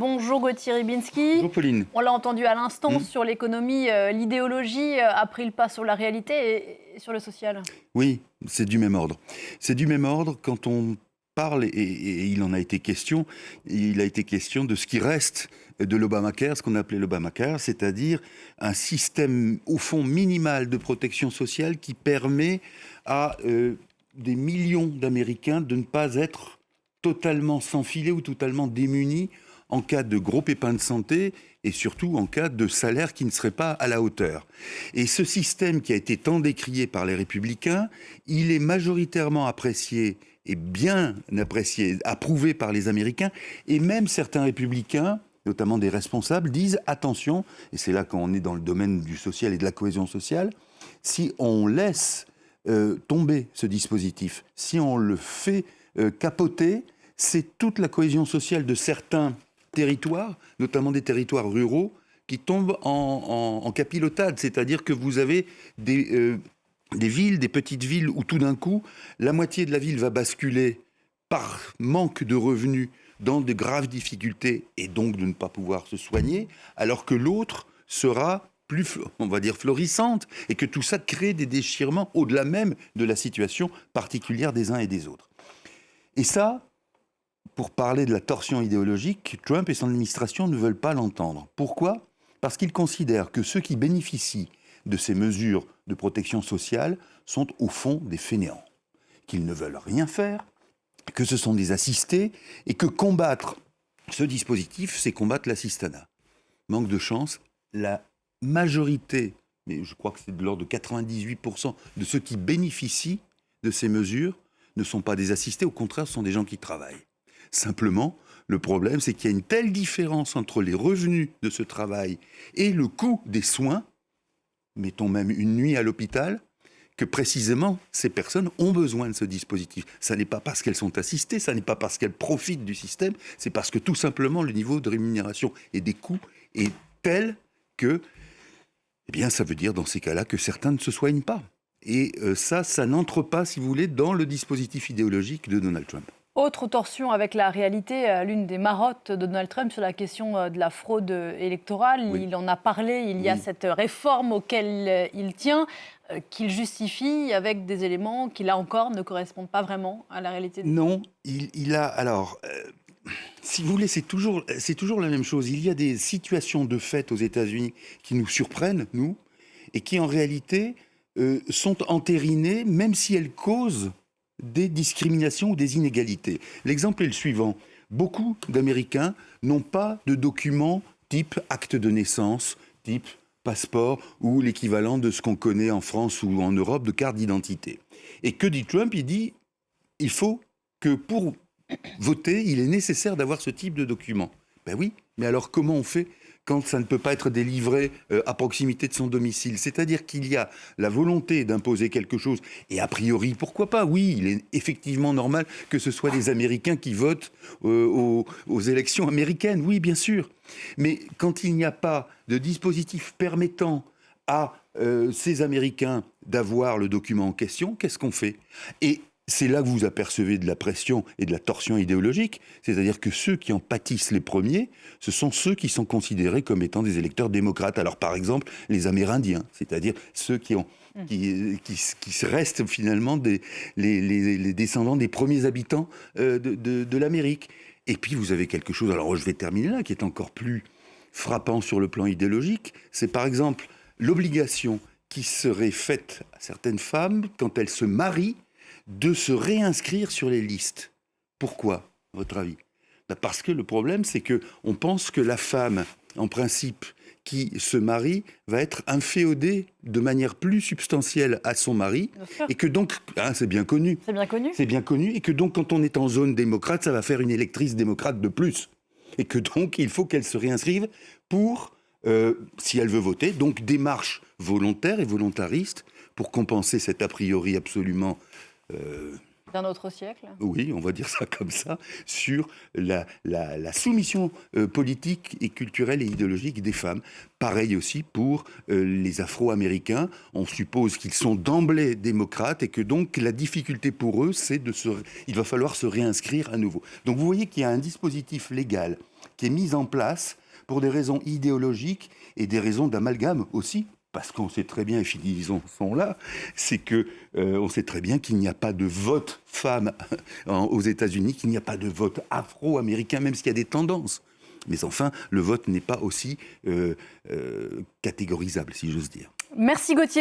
Bonjour Gauthier Rybinski. Bonjour Pauline. On l'a entendu à l'instant sur l'économie, l'idéologie a pris le pas sur la réalité et sur le social. Oui, c'est du même ordre. C'est du même ordre quand on parle, et il en a été question, il a été question de ce qui reste de l'Obamacare, ce qu'on appelait l'Obamacare, c'est-à-dire un système au fond minimal de protection sociale qui permet à des millions d'Américains de ne pas être totalement sans filet ou totalement démunis en cas de gros pépins de santé et surtout en cas de salaire qui ne serait pas à la hauteur. Et ce système qui a été tant décrié par les Républicains, il est majoritairement apprécié et bien apprécié, approuvé par les Américains, et même certains Républicains, notamment des responsables, disent attention, et c'est là qu'on est dans le domaine du social et de la cohésion sociale, si on laisse tomber ce dispositif, si on le fait capoter, c'est toute la cohésion sociale de certains territoires, notamment des territoires ruraux, qui tombent en capilotade. C'est-à-dire que vous avez des villes, des petites villes, où tout d'un coup, la moitié de la ville va basculer par manque de revenus dans de graves difficultés et donc de ne pas pouvoir se soigner, alors que l'autre sera plus, on va dire, florissante, et que tout ça crée des déchirements au-delà même de la situation particulière des uns et des autres. Et ça, pour parler de la torsion idéologique, Trump et son administration ne veulent pas l'entendre. Pourquoi ? Parce qu'ils considèrent que ceux qui bénéficient de ces mesures de protection sociale sont au fond des fainéants, qu'ils ne veulent rien faire, que ce sont des assistés, et que combattre ce dispositif, c'est combattre l'assistanat. Manque de chance, la majorité, mais je crois que c'est de l'ordre de 98% de ceux qui bénéficient de ces mesures ne sont pas des assistés, au contraire, ce sont des gens qui travaillent. Simplement, le problème, c'est qu'il y a une telle différence entre les revenus de ce travail et le coût des soins, mettons même une nuit à l'hôpital, que précisément, ces personnes ont besoin de ce dispositif. Ça n'est pas parce qu'elles sont assistées, ça n'est pas parce qu'elles profitent du système, c'est parce que tout simplement, le niveau de rémunération et des coûts est tel que, eh bien, ça veut dire dans ces cas-là que certains ne se soignent pas. Et ça n'entre pas, si vous voulez, dans le dispositif idéologique de Donald Trump. Autre torsion avec la réalité, l'une des marottes de Donald Trump sur la question de la fraude électorale. Oui. Il en a parlé, il y a cette réforme auquel il tient, qu'il justifie avec des éléments qui, là encore, ne correspondent pas vraiment à la réalité. Non, il a... Alors, si vous voulez, c'est toujours la même chose. Il y a des situations de fait aux États-Unis qui nous surprennent, nous, et qui, en réalité, sont entérinées, même si elles causent des discriminations ou des inégalités. L'exemple est le suivant. Beaucoup d'Américains n'ont pas de documents type acte de naissance, type passeport ou l'équivalent de ce qu'on connaît en France ou en Europe de carte d'identité. Et que dit Trump ? Il dit il faut que pour voter, il est nécessaire d'avoir ce type de document. Ben oui, mais alors comment on fait quand ça ne peut pas être délivré à proximité de son domicile? C'est-à-dire qu'il y a la volonté d'imposer quelque chose, et a priori, pourquoi pas? Oui, il est effectivement normal que ce soit les Américains qui votent aux élections américaines, oui, bien sûr. Mais quand il n'y a pas de dispositif permettant à ces Américains d'avoir le document en question, qu'est-ce qu'on fait? Et c'est là que vous apercevez de la pression et de la torsion idéologique, c'est-à-dire que ceux qui en pâtissent les premiers, ce sont ceux qui sont considérés comme étant des électeurs démocrates. Alors par exemple, les Amérindiens, c'est-à-dire ceux qui restent finalement les descendants des premiers habitants de l'Amérique. Et puis vous avez quelque chose, alors je vais terminer là, qui est encore plus frappant sur le plan idéologique, c'est par exemple l'obligation qui serait faite à certaines femmes quand elles se marient, de se réinscrire sur les listes. Pourquoi, à votre avis ? Parce que le problème, c'est qu'on pense que la femme, en principe, qui se marie, va être inféodée de manière plus substantielle à son mari, et que donc, c'est bien connu. C'est bien connu. C'est bien connu, et que donc, quand on est en zone démocrate, ça va faire une électrice démocrate de plus. Et que donc, il faut qu'elle se réinscrive pour, si elle veut voter, donc démarche volontaire et volontariste pour compenser cet a priori absolument... d'un autre siècle. Oui, on va dire ça comme ça, sur la soumission politique et culturelle et idéologique des femmes. Pareil aussi pour les Afro-Américains. On suppose qu'ils sont d'emblée démocrates et que donc la difficulté pour eux, c'est il va falloir se réinscrire à nouveau. Donc vous voyez qu'il y a un dispositif légal qui est mise en place pour des raisons idéologiques et des raisons d'amalgame aussi. Parce qu'on sait très bien, et Philippe sont là, c'est que on sait très bien qu'il n'y a pas de vote femme aux États-Unis, qu'il n'y a pas de vote afro-américain, même s'il y a des tendances. Mais enfin, le vote n'est pas aussi catégorisable, si j'ose dire. Merci Gauthier.